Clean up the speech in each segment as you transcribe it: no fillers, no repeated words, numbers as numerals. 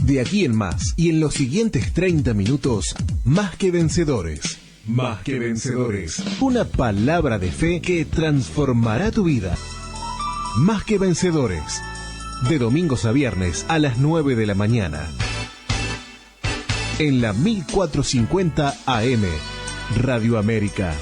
De aquí en más y en los siguientes 30 minutos, Más que Vencedores. Más que Vencedores. Una palabra de fe que transformará tu vida. Más que Vencedores. De domingos a viernes a las 9 de la mañana. En la 1450 AM, Radio América.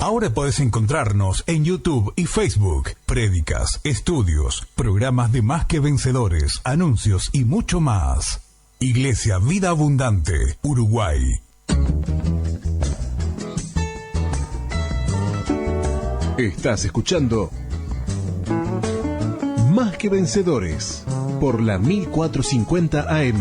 Ahora podés encontrarnos en YouTube y Facebook. Prédicas, estudios, programas de Más que Vencedores, anuncios y mucho más. Iglesia Vida Abundante, Uruguay. Estás escuchando Más que Vencedores por la 1450 AM.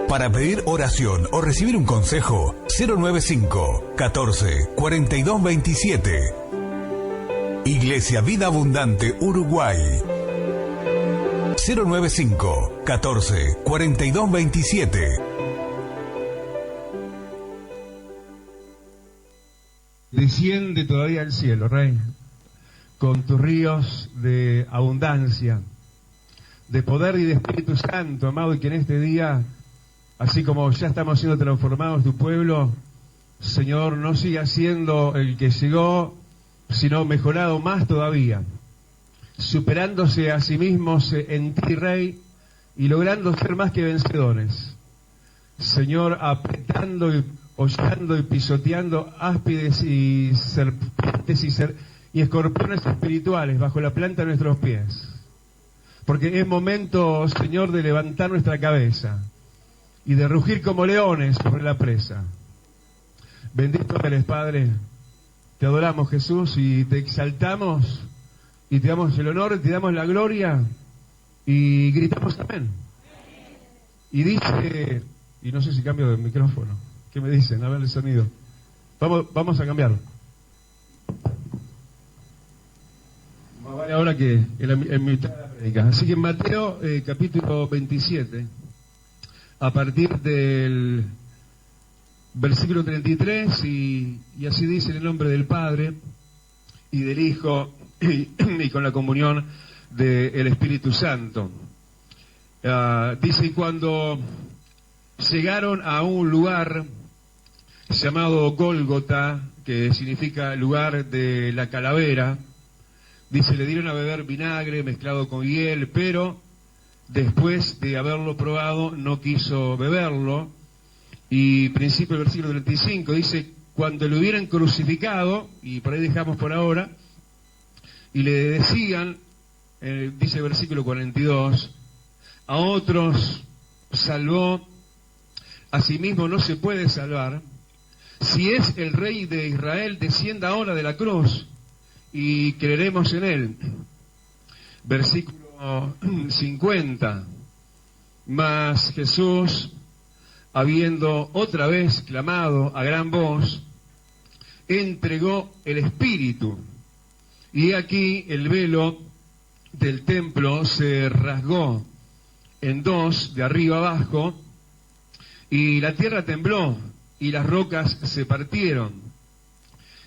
Para pedir oración o recibir un consejo, 095 14 42 27. Iglesia Vida Abundante, Uruguay. 095 14 42 27. Desciende todavía al cielo, Rey, con tus ríos de abundancia, de poder y de Espíritu Santo, amado, y que en este día, así como ya estamos siendo transformados tu pueblo, Señor, no siga siendo el que llegó, sino mejorado más todavía, superándose a sí mismos en ti, Rey, y logrando ser más que vencedores. Señor, apretando y hollando y pisoteando áspides y serpientes y escorpiones espirituales bajo la planta de nuestros pies. Porque es momento, Señor, de levantar nuestra cabeza y de rugir como leones sobre la presa. Bendito eres, Padre. Te adoramos, Jesús, y te exaltamos y te damos el honor, te damos la gloria y gritamos amén. Y dice, y no sé si cambio de micrófono, ¿qué me dicen? A ver el sonido. Vamos a cambiarlo. Más vale ahora que en mitad de la prédica. Así que en Mateo capítulo 27, a partir del versículo 33, y así dice en el nombre del Padre y del Hijo y con la comunión del Espíritu Santo. Dice, cuando llegaron a un lugar llamado Gólgota, que significa lugar de la calavera, dice, le dieron a beber vinagre mezclado con hiel, pero después de haberlo probado no quiso beberlo. Y principio del versículo 35 dice, cuando lo hubieran crucificado, y por ahí dejamos por ahora, y le decían, dice el versículo 42, a otros salvó, a sí mismo no se puede salvar. Si es el Rey de Israel, descienda ahora de la cruz y creeremos en él. Versículo 50. Mas Jesús, habiendo otra vez clamado a gran voz, entregó el Espíritu. Y aquí el velo del templo se rasgó en dos, de arriba abajo, y la tierra tembló, y las rocas se partieron,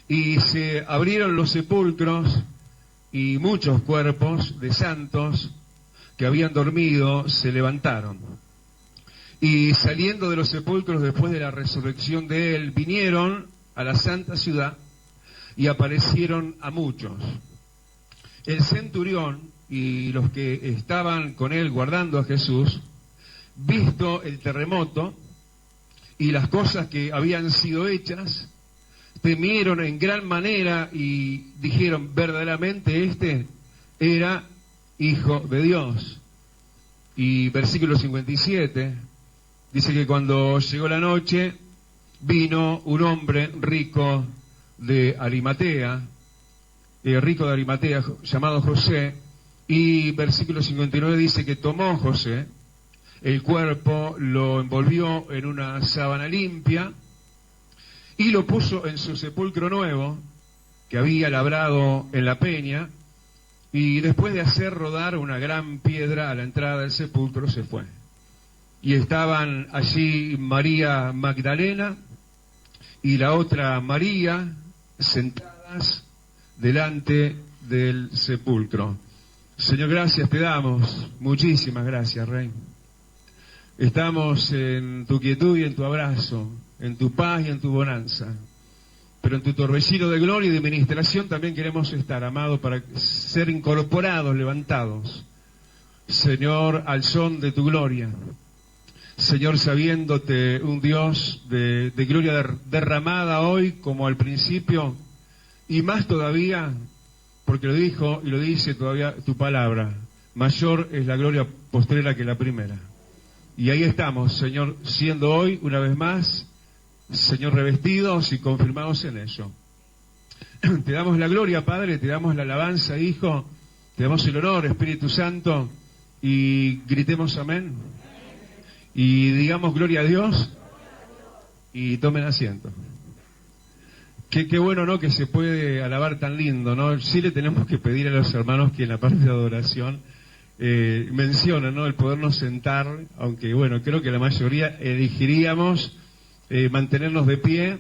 y se abrieron los sepulcros, y muchos cuerpos de santos que habían dormido se levantaron. Y saliendo de los sepulcros después de la resurrección de él, vinieron a la santa ciudad y aparecieron a muchos. El centurión y los que estaban con él guardando a Jesús, visto el terremoto y las cosas que habían sido hechas, temieron en gran manera y dijeron, verdaderamente este era Hijo de Dios. Y versículo 57 dice que cuando llegó la noche, vino un hombre rico de Arimatea, llamado José, y versículo 59 dice que tomó José el cuerpo, lo envolvió en una sábana limpia y lo puso en su sepulcro nuevo que había labrado en la peña, y después de hacer rodar una gran piedra a la entrada del sepulcro se fue. Y estaban allí María Magdalena y la otra María sentadas delante del sepulcro. Señor, gracias te damos, muchísimas gracias, Rey. Estamos en tu quietud y en tu abrazo, en tu paz y en tu bonanza. Pero en tu torbellino de gloria y de ministración también queremos estar, amado, para ser incorporados, levantados, Señor, al son de tu gloria. Señor, sabiéndote un Dios de gloria derramada hoy como al principio, y más todavía, porque lo dijo y lo dice todavía tu palabra, mayor es la gloria postrera que la primera. Y ahí estamos, Señor, siendo hoy, una vez más, Señor, revestidos y confirmados en ello. Te damos la gloria, Padre, te damos la alabanza, Hijo, te damos el honor, Espíritu Santo, y gritemos amén. Y digamos gloria a Dios y tomen asiento. Qué bueno, ¿no?, que se puede alabar tan lindo, ¿no? Sí le tenemos que pedir a los hermanos que en la parte de adoración mencionan, ¿no?, el podernos sentar, aunque bueno, creo que la mayoría elegiríamos mantenernos de pie.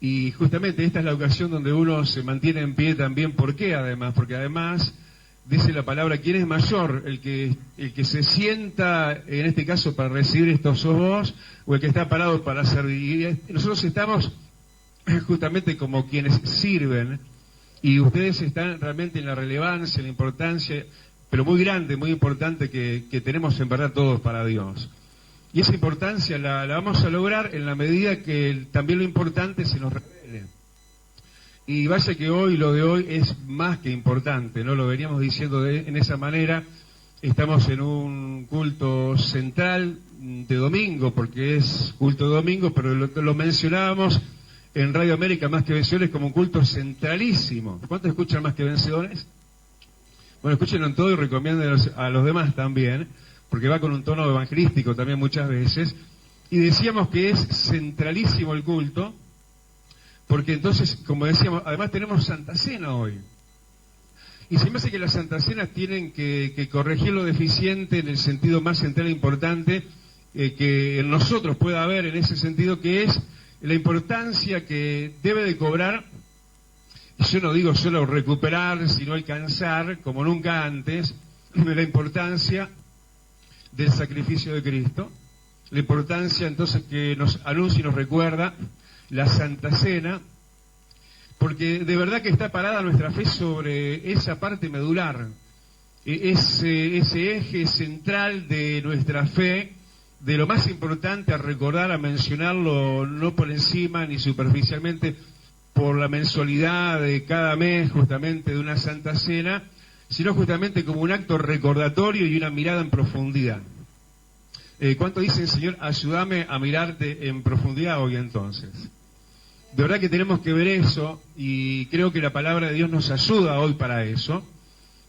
Y justamente esta es la ocasión donde uno se mantiene en pie también. ¿Por qué además? Porque además dice la palabra, ¿quién es mayor? ¿El que se sienta, en este caso, para recibir estos sos vos, o el que está parado para servir? Nosotros estamos justamente como quienes sirven, y ustedes están realmente en la relevancia, en la importancia, pero muy grande, muy importante que tenemos en verdad todos para Dios. Y esa importancia la vamos a lograr en la medida que también lo importante se nos revele. Y vaya que hoy, lo de hoy es más que importante, ¿no? Lo veníamos diciendo en esa manera. Estamos en un culto central de domingo, porque es culto de domingo, pero lo mencionábamos en Radio América, Más que Vencedores, como un culto centralísimo. ¿Cuántos escuchan Más que Vencedores? Bueno, escúchenlo en todo y recomienden a los demás también, porque va con un tono evangelístico también muchas veces. Y decíamos que es centralísimo el culto, porque entonces, como decíamos, además tenemos Santa Cena hoy. Y se me hace que las Santas Cenas tienen que corregir lo deficiente en el sentido más central e importante que en nosotros pueda haber en ese sentido, que es la importancia que debe de cobrar, y yo no digo solo recuperar, sino alcanzar, como nunca antes, la importancia del sacrificio de Cristo, la importancia entonces que nos anuncia y nos recuerda la Santa Cena, porque de verdad que está parada nuestra fe sobre esa parte medular, ese eje central de nuestra fe, de lo más importante a recordar, a mencionarlo, no por encima ni superficialmente, por la mensualidad de cada mes justamente de una Santa Cena, sino justamente como un acto recordatorio y una mirada en profundidad. ¿Cuánto dicen, Señor, ayúdame a mirarte en profundidad hoy entonces? De verdad que tenemos que ver eso, y creo que la palabra de Dios nos ayuda hoy para eso,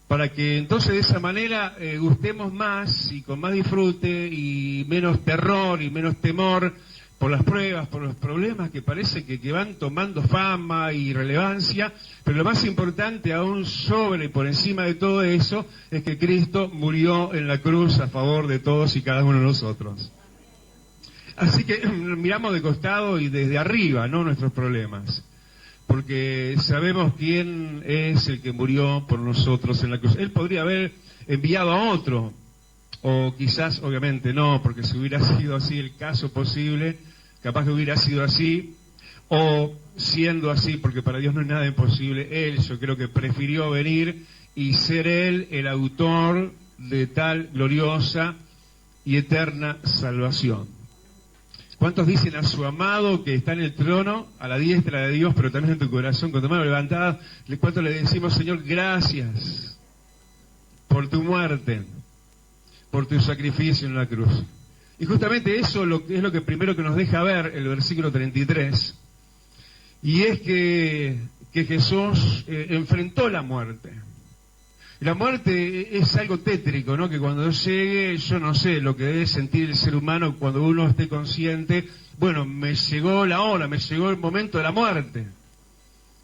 para que entonces de esa manera gustemos más y con más disfrute y menos terror y menos temor por las pruebas, por los problemas que parece que van tomando fama y relevancia, pero lo más importante aún sobre y por encima de todo eso es que Cristo murió en la cruz a favor de todos y cada uno de nosotros. Así que miramos de costado y desde arriba, ¿no?, nuestros problemas, porque sabemos quién es el que murió por nosotros en la cruz. Él podría haber enviado a otro, o quizás, obviamente no, porque si hubiera sido así el caso posible, capaz que hubiera sido así, o siendo así, porque para Dios no es nada imposible, Él, yo creo que prefirió venir y ser Él el autor de tal gloriosa y eterna salvación. ¿Cuántos dicen a su amado que está en el trono, a la diestra de Dios, pero también en tu corazón, con tu mano levantada? ¿Cuántos le decimos, Señor, gracias por tu muerte, por tu sacrificio en la cruz? Y justamente eso es lo que primero que nos deja ver el versículo 33, y es que Jesús enfrentó la muerte. La muerte es algo tétrico, ¿no? Que cuando llegue, yo no sé lo que debe sentir el ser humano cuando uno esté consciente, bueno, me llegó la hora, me llegó el momento de la muerte.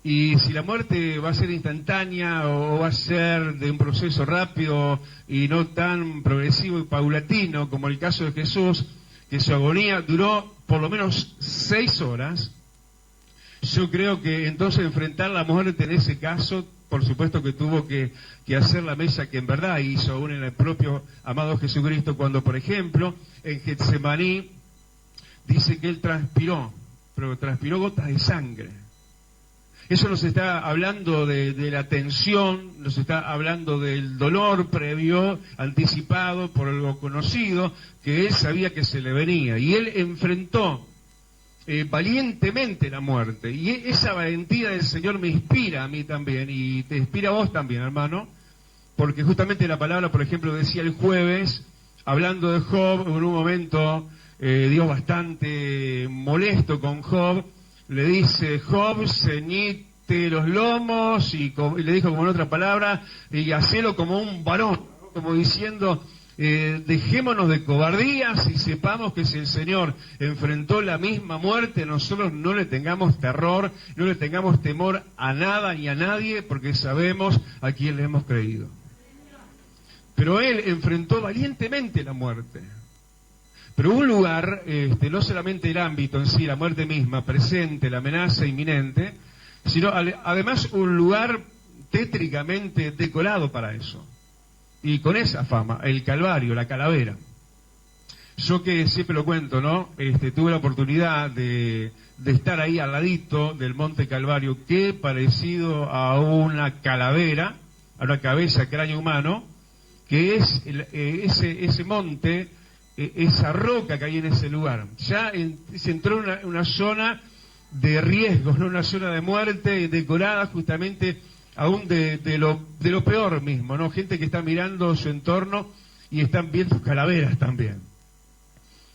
Y si la muerte va a ser instantánea o va a ser de un proceso rápido y no tan progresivo y paulatino como el caso de Jesús, que su agonía duró por lo menos 6 horas, Yo creo que entonces enfrentar la muerte en ese caso, por supuesto que tuvo que hacer la mesa que en verdad hizo aún en el propio amado Jesucristo, cuando por ejemplo en Getsemaní dice que él transpiró, pero transpiró gotas de sangre. Eso nos está hablando de la tensión, nos está hablando del dolor previo, anticipado por lo conocido, que él sabía que se le venía. Y él enfrentó valientemente la muerte. Y esa valentía del Señor me inspira a mí también, y te inspira a vos también, hermano, porque justamente la palabra, por ejemplo, decía el jueves, hablando de Job, en un momento Dios bastante molesto con Job, le dice: Job, ceñite los lomos, y le dijo como en otra palabra, y hacelo como un varón, como diciendo, dejémonos de cobardías y sepamos que si el Señor enfrentó la misma muerte, nosotros no le tengamos terror, no le tengamos temor a nada ni a nadie, porque sabemos a quién le hemos creído. Pero él enfrentó valientemente la muerte. Pero un lugar, no solamente el ámbito en sí, la muerte misma, presente, la amenaza inminente, sino además un lugar tétricamente decorado para eso. Y con esa fama, el Calvario, la calavera. Yo que siempre lo cuento, ¿no? Tuve la oportunidad de estar ahí al ladito del Monte Calvario, que parecido a una calavera, a una cabeza, cráneo humano, que es ese monte, esa roca que hay en ese lugar. Ya se entró en una zona de riesgos, ¿no? Una zona de muerte decorada justamente aún de lo peor mismo, ¿no? Gente que está mirando su entorno y están viendo calaveras también.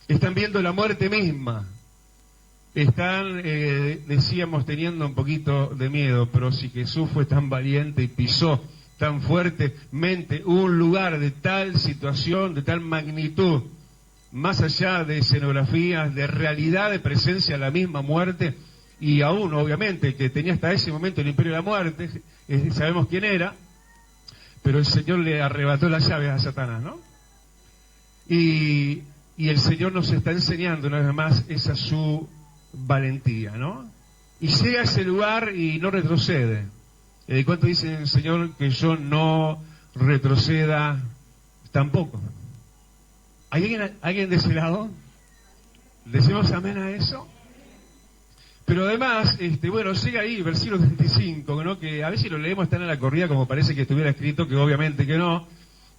Están viendo la muerte misma. Están, decíamos, teniendo un poquito de miedo, pero si Jesús fue tan valiente y pisó tan fuertemente un lugar de tal situación, de tal magnitud, más allá de escenografías, de realidad, de presencia, la misma muerte, y aún, obviamente, que tenía hasta ese momento el imperio de la muerte, sabemos quién era, pero el Señor le arrebató las llaves a Satanás, ¿no? Y el Señor nos está enseñando una vez más esa su valentía, ¿no? Y llega a ese lugar y no retrocede. ¿Cuánto dice el Señor que yo no retroceda tampoco? ¿Hay alguien de ese lado? ¿Decimos amén a eso? Pero además, bueno, llega ahí, versículo 35, ¿no? Que a veces lo leemos tan a la corrida como parece que estuviera escrito, que obviamente que no.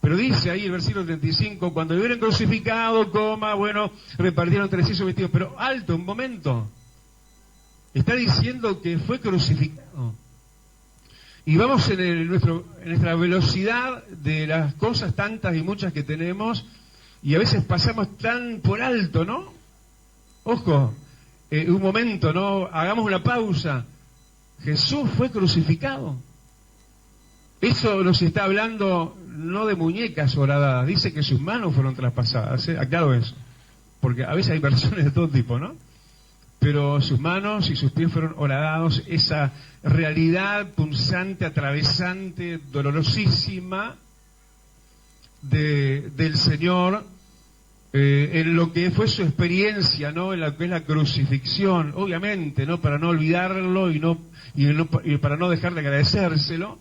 Pero dice ahí el versículo 35, cuando lo hubieran crucificado, bueno, repartieron 300 vestidos. Pero alto, un momento. Está diciendo que fue crucificado. Y vamos en nuestra velocidad de las cosas tantas y muchas que tenemos, y a veces pasamos tan por alto, ¿no? Ojo, un momento, ¿no? Hagamos una pausa. Jesús fue crucificado. Eso nos está hablando no de muñecas horadadas, dice que sus manos fueron traspasadas, aclaro eso, porque a veces hay versiones de todo tipo, ¿no? Pero sus manos y sus pies fueron horadados, esa realidad punzante, atravesante, dolorosísima del Señor, en lo que fue su experiencia, ¿no? En lo que es la crucifixión, obviamente, ¿no? Para no olvidarlo y para no dejar de agradecérselo.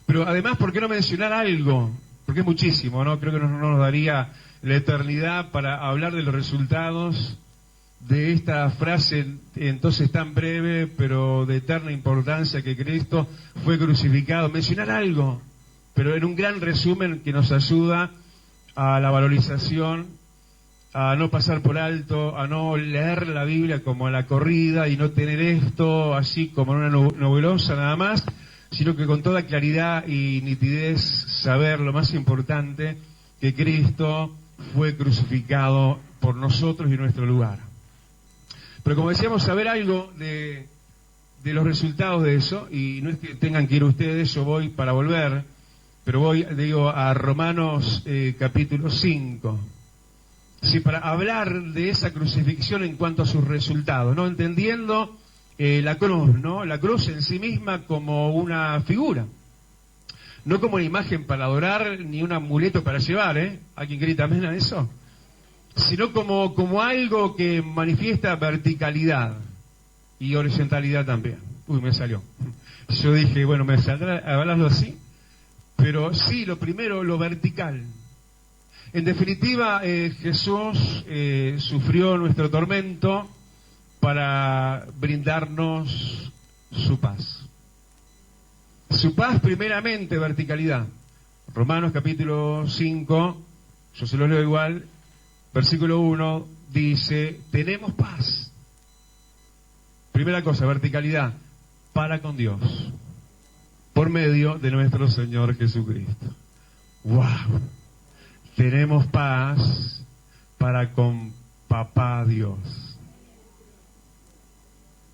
Pero además, ¿por qué no mencionar algo? Porque es muchísimo, ¿no? Creo que no nos daría la eternidad para hablar de los resultados de esta frase entonces tan breve, pero de eterna importancia, que Cristo fue crucificado. Mencionar algo, pero en un gran resumen que nos ayuda a la valorización, a no pasar por alto, a no leer la Biblia como a la corrida y no tener esto así como en una nebulosa nada más, sino que con toda claridad y nitidez saber lo más importante, que Cristo fue crucificado por nosotros y en nuestro lugar. Pero como decíamos, saber algo de los resultados de eso, y no es que tengan que ir ustedes, yo voy para volver, pero voy, a Romanos capítulo 5, sí, para hablar de esa crucifixión en cuanto a sus resultados, ¿no? Entendiendo la cruz, ¿no? La cruz en sí misma como una figura, no como una imagen para adorar, ni un amuleto para llevar, ¿Alguien grita amén a eso? Sino como algo que manifiesta verticalidad, y horizontalidad también. Uy, me salió. Yo dije, bueno, me saldrá hablarlo así, pero sí, lo primero, lo vertical. En definitiva, Jesús sufrió nuestro tormento para brindarnos su paz. Su paz primeramente, verticalidad. Romanos capítulo 5, yo se lo leo igual, versículo 1, dice, tenemos paz. Primera cosa, verticalidad, para con Dios, por medio de nuestro Señor Jesucristo. ¡Wow! Tenemos paz para con Papá Dios.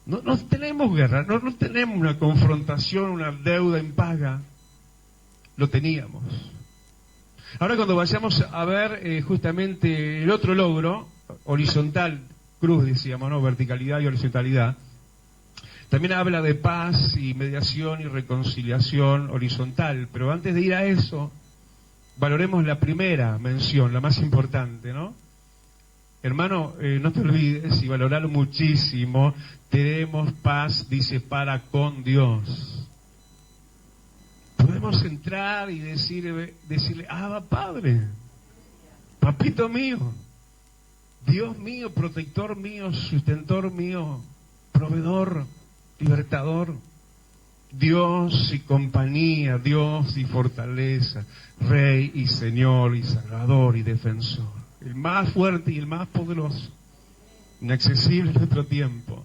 No tenemos guerra, no tenemos una confrontación, una deuda impaga. Lo teníamos. Ahora cuando vayamos a ver justamente el otro logro, horizontal, cruz decíamos, ¿no? Verticalidad y horizontalidad, también habla de paz y mediación y reconciliación horizontal, pero antes de ir a eso, valoremos la primera mención, la más importante, ¿no? Hermano, no te olvides y valorarlo muchísimo, tenemos paz, dice, para con Dios. Podemos entrar y decirle, Abba Padre, papito mío, Dios mío, protector mío, sustentor mío, proveedor, libertador, Dios y compañía, Dios y fortaleza, Rey y Señor y Salvador y Defensor, el más fuerte y el más poderoso, inaccesible en nuestro tiempo.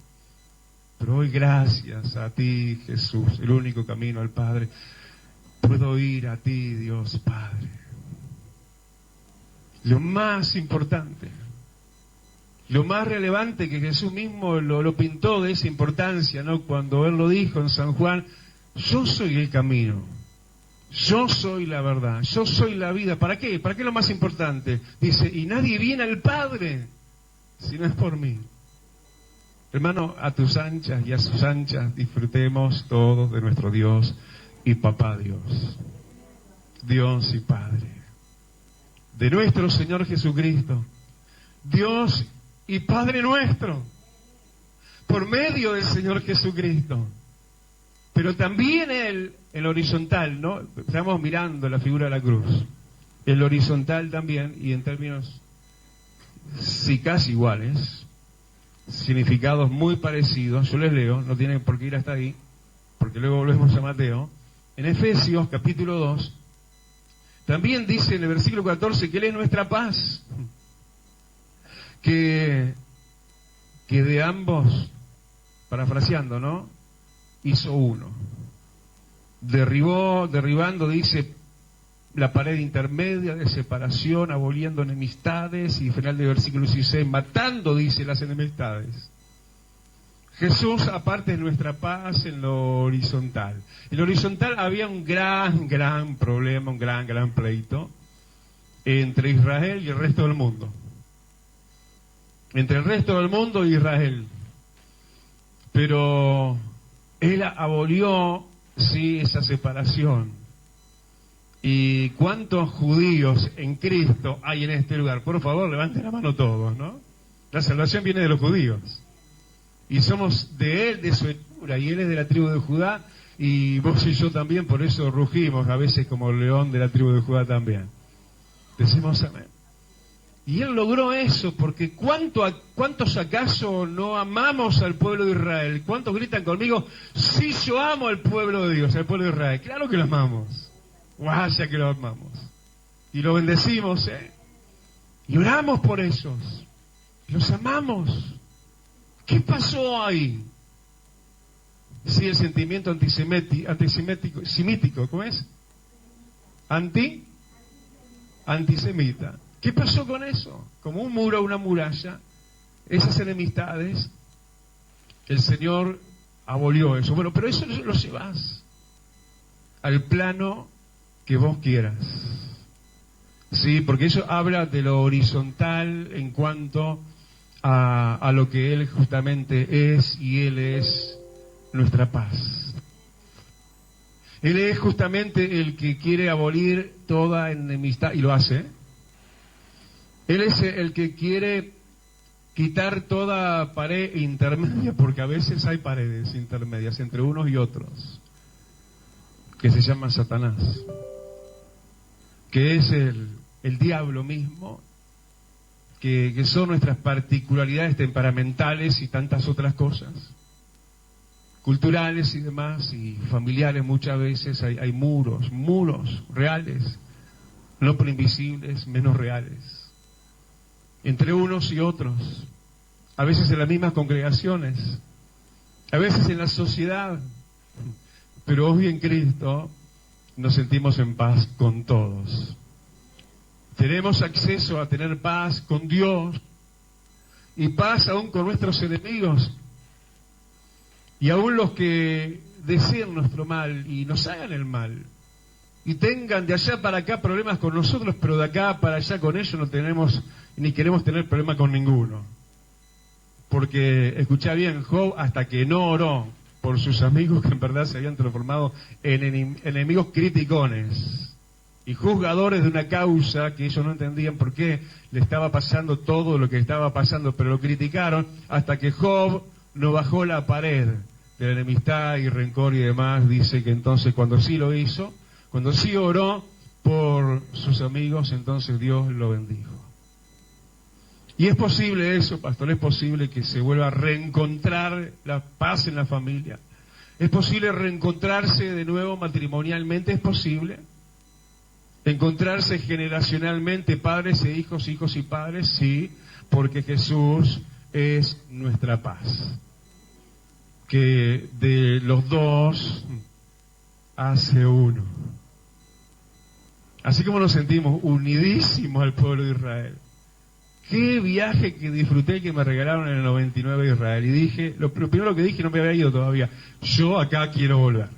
Pero hoy gracias a ti, Jesús, el único camino al Padre, puedo ir a ti, Dios Padre. Lo más importante, lo más relevante que Jesús mismo lo pintó de esa importancia, ¿no? Cuando Él lo dijo en San Juan, yo soy el camino, yo soy la verdad, yo soy la vida. ¿Para qué? ¿Para qué es lo más importante? Dice, y nadie viene al Padre si no es por mí. Hermano, a tus anchas y a sus anchas disfrutemos todos de nuestro Dios y Papá Dios, Dios y Padre, de nuestro Señor Jesucristo, Dios y Padre nuestro, por medio del Señor Jesucristo. Pero también el horizontal, ¿no? Estamos mirando la figura de la cruz. El horizontal también, y en términos sí casi iguales, significados muy parecidos. Yo les leo, no tienen por qué ir hasta ahí, porque luego volvemos a Mateo. En Efesios capítulo 2, también dice en el versículo 14 que Él es nuestra paz, que de ambos, parafraseando, ¿no? Hizo uno. Derribando, dice, la pared intermedia de separación, aboliendo enemistades, y final del versículo 16, matando, dice, las enemistades. Jesús, aparte de nuestra paz en lo horizontal. En lo horizontal había un gran problema, un gran pleito entre Israel y el resto del mundo. Entre el resto del mundo y Israel. Pero Él abolió, sí, esa separación. ¿Y cuántos judíos en Cristo hay en este lugar? Por favor, levanten la mano todos, ¿no? La salvación viene de los judíos. Y somos de Él, de su hechura, y Él es de la tribu de Judá, y vos y yo también, por eso rugimos a veces como el león de la tribu de Judá también. Decimos amén. Y Él logró eso, porque ¿cuántos acaso no amamos al pueblo de Israel? ¿Cuántos gritan conmigo, sí, yo amo al pueblo de Dios, al pueblo de Israel? Claro que lo amamos. Vaya que lo amamos. Y lo bendecimos, y oramos por ellos. Los amamos. ¿Qué pasó ahí? Sí, el sentimiento antisemítico, ¿cómo es? Antisemita. ¿Qué pasó con eso? Como un muro, una muralla, esas enemistades, el Señor abolió eso. Bueno, pero eso lo llevas al plano que vos quieras. Sí, porque eso habla de lo horizontal en cuanto a lo que Él justamente es, y Él es nuestra paz. Él es justamente el que quiere abolir toda enemistad, y lo hace. Él es el que quiere quitar toda pared intermedia, porque a veces hay paredes intermedias entre unos y otros, que se llama Satanás, que es el diablo mismo, que son nuestras particularidades temperamentales y tantas otras cosas, culturales y demás, y familiares. Muchas veces hay muros reales, no por invisibles, menos reales, entre unos y otros, a veces en las mismas congregaciones, a veces en la sociedad, pero hoy en Cristo nos sentimos en paz con todos. Tenemos acceso a tener paz con Dios y paz aún con nuestros enemigos y aún los que deseen nuestro mal y nos hagan el mal y tengan de allá para acá problemas con nosotros, pero de acá para allá con ellos no tenemos ni queremos tener problema con ninguno. Porque, escuchá bien, Job, hasta que no oró por sus amigos que en verdad se habían transformado en enemigos criticones y juzgadores de una causa que ellos no entendían por qué le estaba pasando todo lo que estaba pasando, pero lo criticaron hasta que Job no bajó la pared de la enemistad y rencor y demás. Dice que entonces cuando sí lo hizo, cuando sí oró por sus amigos, entonces Dios lo bendijo. Y es posible eso, pastor, es posible que se vuelva a reencontrar la paz en la familia. Es posible reencontrarse de nuevo matrimonialmente, es posible. Encontrarse generacionalmente, padres e hijos, hijos y padres, sí, porque Jesús es nuestra paz. Que de los dos hace uno. Así como nos sentimos unidísimos al pueblo de Israel. Qué viaje que disfruté que me regalaron en el 99 de Israel. Y dije, lo primero que dije, no me había ido todavía, yo acá quiero volver.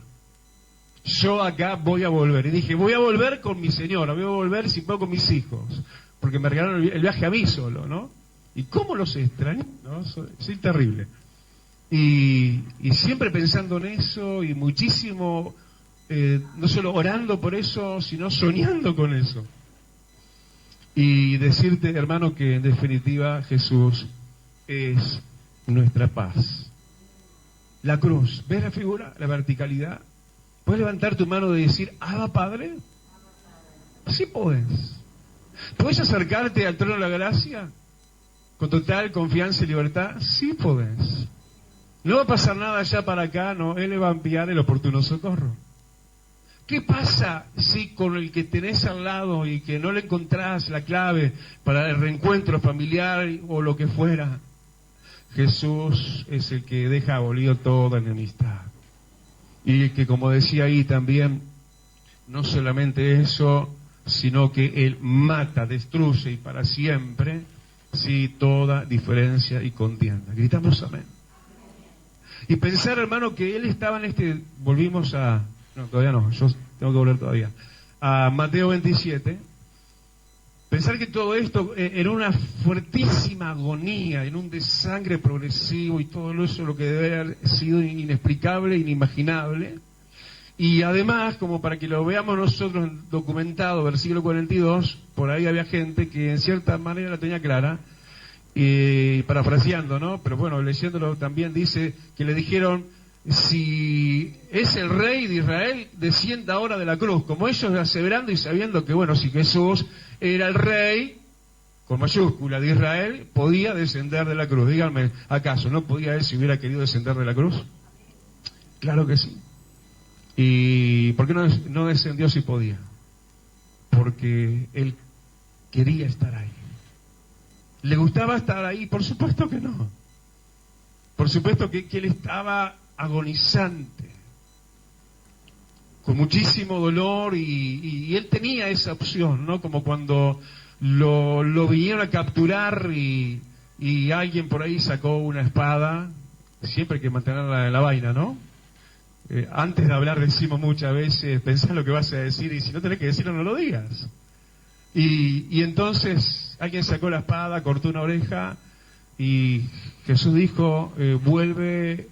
Yo acá voy a volver. Y dije, voy a volver con mi señora, voy a volver si puedo con mis hijos. Porque me regalaron el viaje a mí solo, ¿no? Y cómo los extrañé, ¿no? Soy terrible. Y siempre pensando en eso y muchísimo, no solo orando por eso, sino soñando con eso. Y decirte, hermano, que en definitiva Jesús es nuestra paz. La cruz, ¿ves la figura? La verticalidad. ¿Puedes levantar tu mano y decir, Abba Padre? Sí puedes. ¿Puedes acercarte al trono de la gracia con total confianza y libertad? Sí puedes. No va a pasar nada allá para acá, no. Él le va a enviar el oportuno socorro. ¿Qué pasa si con el que tenés al lado y que no le encontrás la clave para el reencuentro familiar o lo que fuera? Jesús es el que deja abolido toda enemistad. Y que, como decía ahí también, no solamente eso, sino que Él mata, destruye y para siempre, sí, toda diferencia y contienda. Gritamos amén. Y pensar, hermano, que Él estaba en volvimos a... No, todavía no, yo tengo que volver todavía. A Mateo 27. Pensar que todo esto era una fuertísima agonía, en un desangre progresivo y todo eso, lo que debe haber sido inexplicable, inimaginable. Y además, como para que lo veamos nosotros documentado, versículo 42, por ahí había gente que en cierta manera la tenía clara, parafraseando, ¿no? Pero bueno, leyéndolo también dice que le dijeron, si es el rey de Israel, descienda ahora de la cruz, como ellos aseverando y sabiendo que, bueno, si Jesús era el rey, con mayúscula, de Israel, podía descender de la cruz. Díganme, ¿acaso no podía él si hubiera querido descender de la cruz? Claro que sí. ¿Y por qué no descendió si podía? Porque él quería estar ahí. ¿Le gustaba estar ahí? Por supuesto que no. Por supuesto que él estaba agonizante, con muchísimo dolor, y él tenía esa opción, ¿no? Como cuando lo vinieron a capturar y alguien por ahí sacó una espada. Siempre hay que mantener la vaina, ¿no? Antes de hablar decimos muchas veces, pensá lo que vas a decir, y si no tenés que decirlo, no lo digas. Y entonces alguien sacó la espada, cortó una oreja, y Jesús dijo, vuelve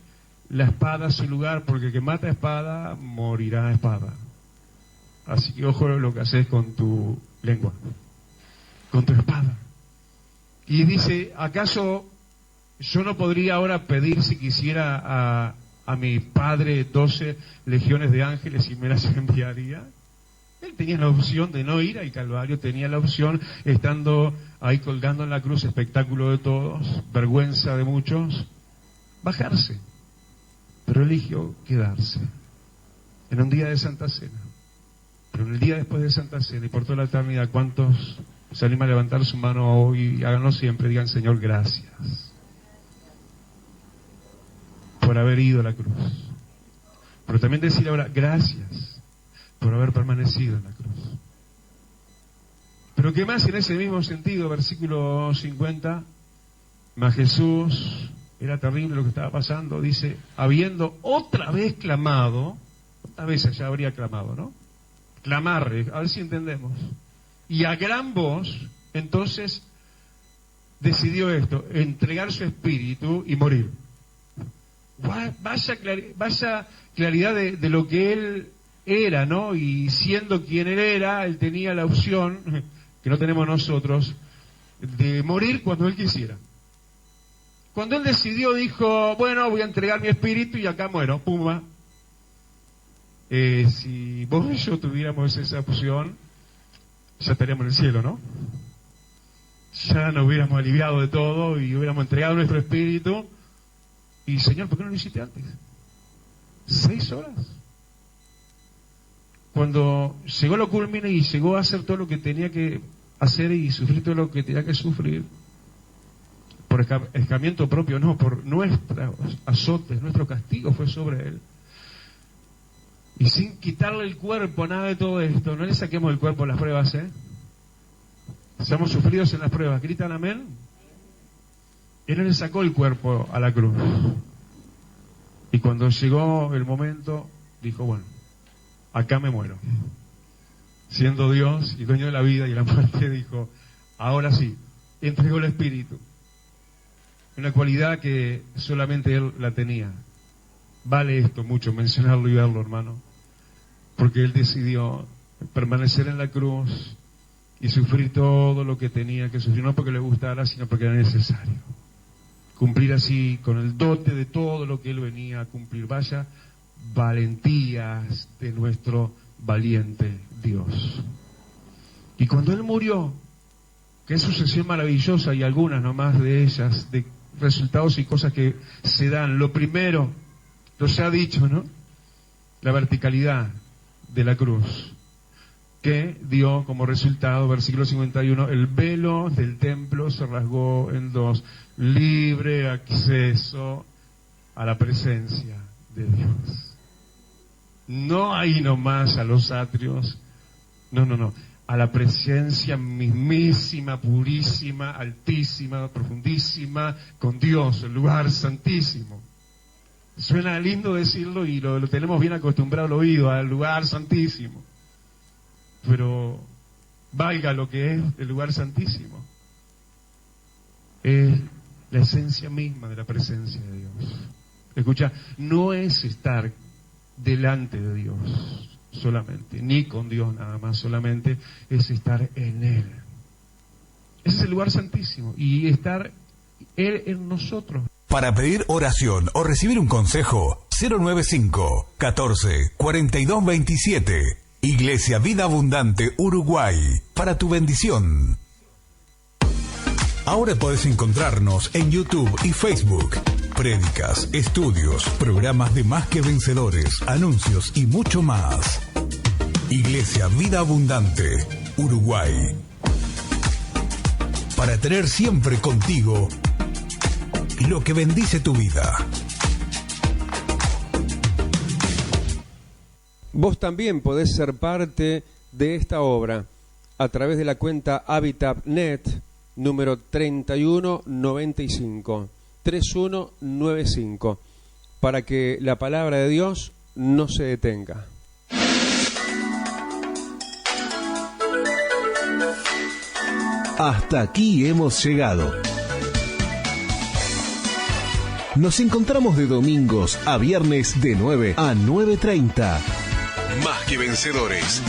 la espada a su lugar, porque el que mata espada, morirá a espada. Así que ojo lo que haces con tu lengua, con tu espada. Y dice, ¿acaso yo no podría ahora pedir, si quisiera, a mi padre 12 legiones de ángeles y me las enviaría. Él tenía la opción de no ir al Calvario, tenía la opción, estando ahí colgando en la cruz, espectáculo de todos, vergüenza de muchos, bajarse. Pero eligió quedarse en un día de Santa Cena. Pero en el día después de Santa Cena y por toda la eternidad, ¿cuántos se animan a levantar su mano hoy y háganlo siempre? Digan: Señor, gracias por haber ido a la cruz. Pero también decir ahora: gracias por haber permanecido en la cruz. Pero que más en ese mismo sentido, versículo 50, mas Jesús, era terrible lo que estaba pasando, dice, habiendo otra vez clamado, otra vez allá habría clamado, ¿no? Clamar, a ver si entendemos. Y a gran voz, entonces, decidió esto, entregar su espíritu y morir. Vaya claridad de lo que él era, ¿no? Y siendo quien él era, él tenía la opción, que no tenemos nosotros, de morir cuando él quisiera. Cuando él decidió, dijo: bueno, voy a entregar mi espíritu y acá muero, pumba. Si vos y yo tuviéramos esa opción, ya estaríamos en el cielo, ¿no? Ya nos hubiéramos aliviado de todo y hubiéramos entregado nuestro espíritu. Y Señor, ¿por qué no lo hiciste antes? 6 horas. Cuando llegó lo culmine y llegó a hacer todo lo que tenía que hacer y sufrir todo lo que tenía que sufrir, por escarmiento propio, no, por nuestros azotes, nuestro castigo fue sobre él. Y sin quitarle el cuerpo, nada de todo esto, no le saquemos el cuerpo a las pruebas, Seamos sufridos en las pruebas, ¿gritan amén? Él no le sacó el cuerpo a la cruz. Y cuando llegó el momento, dijo: bueno, acá me muero. Siendo Dios y dueño de la vida y la muerte, dijo: ahora sí, entregó el espíritu. Una cualidad que solamente él la tenía. Vale esto mucho mencionarlo y verlo, hermano, porque él decidió permanecer en la cruz y sufrir todo lo que tenía que sufrir, no porque le gustara, sino porque era necesario. Cumplir así con el dote de todo lo que él venía a cumplir. Vaya valentías de nuestro valiente Dios. Y cuando él murió, qué sucesión maravillosa, y algunas nomás de ellas, de resultados y cosas que se dan. Lo primero, lo se ha dicho, ¿no? La verticalidad de la cruz, que dio como resultado, versículo 51, el velo del templo se rasgó en dos, libre acceso a la presencia de Dios. No ahí nomás a los atrios, no, a la presencia mismísima, purísima, altísima, profundísima, con Dios, el lugar santísimo. Suena lindo decirlo y lo tenemos bien acostumbrado al oído, al lugar santísimo. Pero valga lo que es el lugar santísimo. Es la esencia misma de la presencia de Dios. Escucha, no es estar delante de Dios solamente, ni con Dios nada más solamente, es estar en Él. Ese es el lugar santísimo, y estar Él en nosotros. Para pedir oración o recibir un consejo, 095 14 42 27. Iglesia Vida Abundante Uruguay, para tu bendición. Ahora podés encontrarnos en YouTube y Facebook. Prédicas, estudios, programas de Más que Vencedores, anuncios y mucho más. Iglesia Vida Abundante Uruguay. Para tener siempre contigo lo que bendice tu vida. Vos también podés ser parte de esta obra a través de la cuenta HabitatNet número 3195, 3195, para que la palabra de Dios no se detenga. Hasta aquí hemos llegado. Nos encontramos de domingos a viernes de 9 a 9:30. Más que Vencedores.